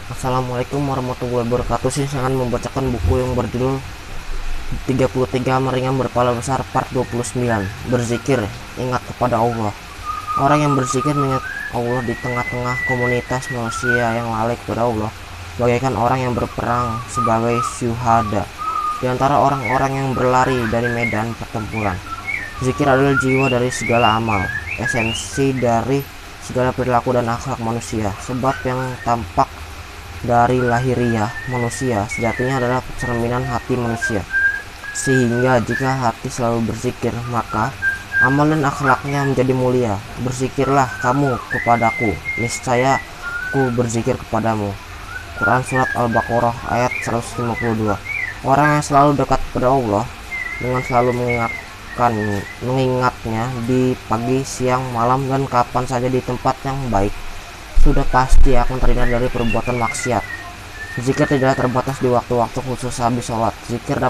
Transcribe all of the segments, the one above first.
Assalamualaikum warahmatullahi wabarakatuh. Saya akan membacakan buku yang berjudul 33 Meringan Berpahala Besar Part 29. Berzikir, ingat kepada Allah. Orang yang berzikir mengingat Allah di tengah-tengah komunitas manusia yang lalai kepada Allah, bagaikan orang yang berperang sebagai syuhada di antara orang-orang yang berlari dari medan pertempuran. Zikir adalah jiwa dari segala amal, esensi dari segala perilaku dan akhlak manusia, sebab yang tampak dari lahiriah manusia sejatinya adalah cerminan hati manusia. Sehingga jika hati selalu berzikir, maka amal dan akhlaknya menjadi mulia. Berzikirlah kamu kepadaku, niscaya ku berzikir kepadamu. Quran Surat Al-Baqarah ayat 152. Orang yang selalu dekat kepada Allah dengan selalu mengingatnya di pagi, siang, malam, dan kapan saja di tempat yang baik, sudah pasti akan terhindar dari perbuatan maksiat. Zikir tidak terbatas di waktu-waktu khusus habis sholat. Zikir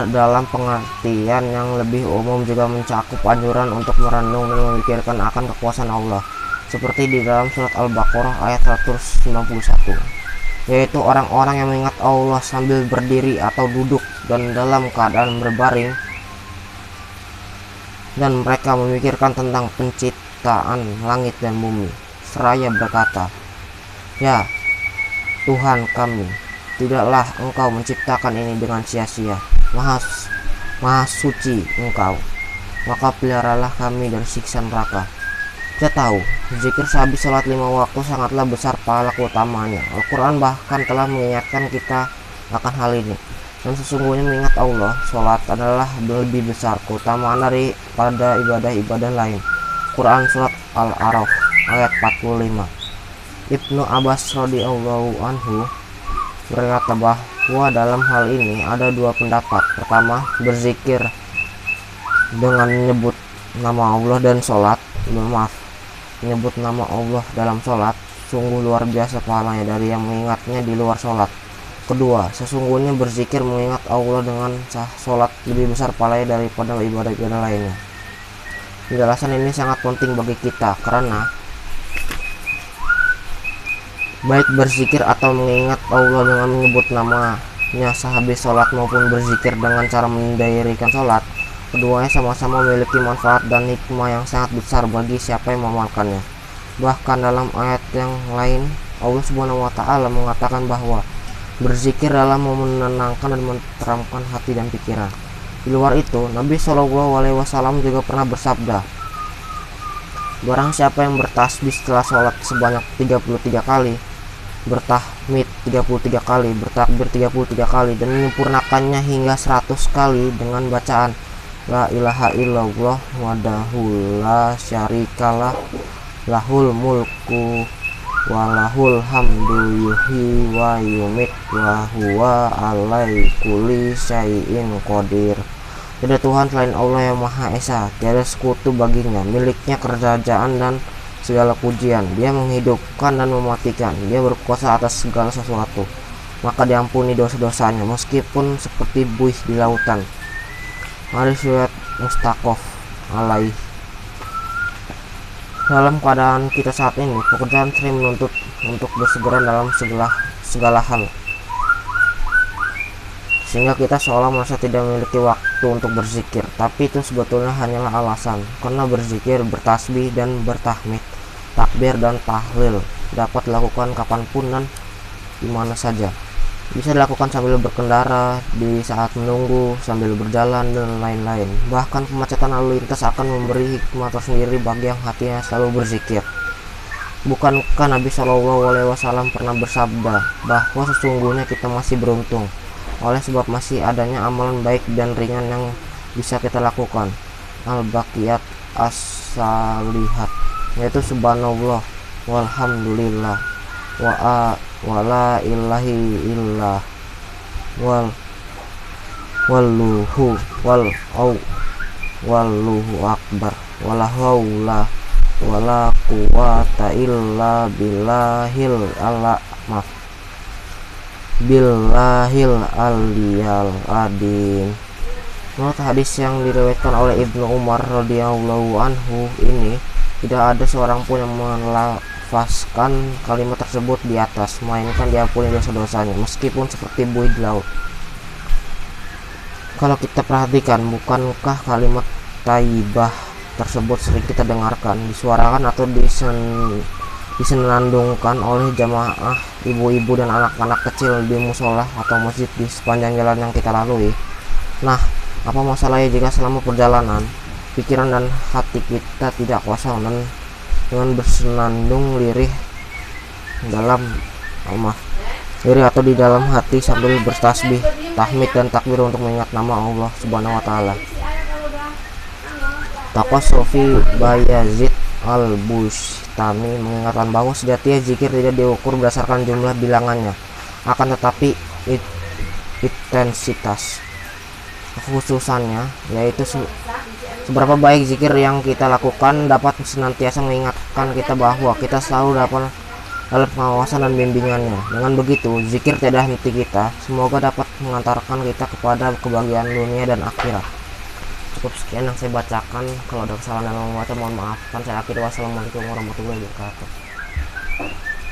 dalam pengertian yang lebih umum juga mencakup anjuran untuk merenung dan memikirkan akan kekuasaan Allah, seperti di dalam surat Al-Baqarah ayat 191, yaitu orang-orang yang mengingat Allah sambil berdiri atau duduk dan dalam keadaan berbaring, dan mereka memikirkan tentang penciptaan langit dan bumi, seraya berkata, "Ya Tuhan kami, tidaklah Engkau menciptakan ini dengan sia-sia. Maha suci Engkau, maka peliharalah kami dari siksa neraka." Kita tahu, zikir sehabis sholat 5 waktu sangatlah besar pahala keutamanya. Al-Quran bahkan telah mengingatkan kita akan hal ini. Dan sesungguhnya mengingat Allah, sholat adalah lebih besar keutamaan daripada ibadah-ibadah lain. Quran Surat Al-A'raf ayat 45. Ibnu Abbas radhiyallahu anhu berkata bahwa dalam hal ini ada dua pendapat. Pertama, berzikir dengan menyebut nama Allah dan sholat, menyebut nama Allah dalam sholat sungguh luar biasa pahalanya dari yang mengingatnya di luar sholat. Kedua, sesungguhnya berzikir mengingat Allah dengan sholat lebih besar pahalanya daripada ibadah-ibadah lainnya. Penjelasan ini sangat penting bagi kita karena baik berzikir atau mengingat Allah dengan menyebut namanya sehabis sholat maupun berzikir dengan cara mendirikan sholat, keduanya sama-sama memiliki manfaat dan hikmah yang sangat besar bagi siapa yang mengamalkannya. Bahkan dalam ayat yang lain, Allah Subhanahu wa Ta'ala mengatakan bahwa berzikir dalam menenangkan dan menenteramkan hati dan pikiran. Di luar itu, Nabi Shallallahu Alaihi Wasallam juga pernah bersabda, barang siapa yang bertasbih setelah sholat sebanyak 33 kali, bertahmid 33 kali, bertakbir 33 kali, dan menyempurnakannya hingga 100 kali dengan bacaan La ilaha illallah wahdahu la syarikalah lahul mulku walahul hamdu yuhyi wa yumit wa huwa alai kulli syai'in qadir. Tiada Tuhan selain Allah yang Maha Esa, tiada sekutu baginya, miliknya kerajaan dan segala pujian. Dia menghidupkan dan mematikan, dia berkuasa atas segala sesuatu, maka diampuni dosa-dosanya meskipun seperti buih di lautan. Hadis riwayat Mustaqaf alaih. Dalam keadaan kita saat ini, pekerjaan sering menuntut untuk bersegera dalam segala hal, sehingga kita seolah merasa tidak memiliki waktu untuk berzikir. Tapi itu sebetulnya hanyalah alasan, karena berzikir, bertasbih, dan bertahmid, takbir, dan tahlil dapat dilakukan kapanpun dan dimana saja. Bisa dilakukan sambil berkendara, di saat menunggu, sambil berjalan, dan lain-lain. Bahkan kemacetan lalu lintas akan memberi hikmah tersendiri bagi yang hatinya selalu berzikir. Bukankah Nabi Shallallahu Alaihi Wasallam pernah bersabda bahwa sesungguhnya kita masih beruntung oleh sebab masih adanya amalan baik dan ringan yang bisa kita lakukan, al-baqiyat as-salihat, yaitu subhanallah walhamdulillah wala ilahi illah walluhu akbar wala haula wala quwata illa billahil aliyal adin. Menurut hadis yang diriwayatkan oleh Ibnu Umar radhiyallahu anhu ini, tidak ada seorang pun yang melafazkan kalimat tersebut di atas, melainkan diampuni dosa-dosanya, meskipun seperti buih di laut. Kalau kita perhatikan, bukankah kalimat thayyibah tersebut sering kita dengarkan, disuarakan atau disenandungkan oleh jamaah ibu-ibu dan anak-anak kecil di musola atau masjid di sepanjang jalan yang kita lalui. Nah, apa masalahnya jika selama perjalanan pikiran dan hati kita tidak kosong dan dengan bersenandung lirih atau di dalam hati sambil bertasbih, tahmid dan takbir untuk mengingat nama Allah Subhanahu wa taala. Tokoh Sufi Bayazid Al-Bustami mengingatkan bahwa sejatinya zikir tidak diukur berdasarkan jumlah bilangannya, akan tetapi intensitas kekhususannya, yaitu seberapa baik zikir yang kita lakukan dapat senantiasa mengingatkan kita bahwa kita selalu dalam pengawasan dan bimbingannya. Dengan begitu, zikir tiada henti kita semoga dapat mengantarkan kita kepada kebahagiaan dunia dan akhirat. Cukup sekian yang saya bacakan. Kalau ada kesalahan dalam membaca mohon maafkan. Saya akhiri. Wassalamualaikum warahmatullahi wabarakatuh.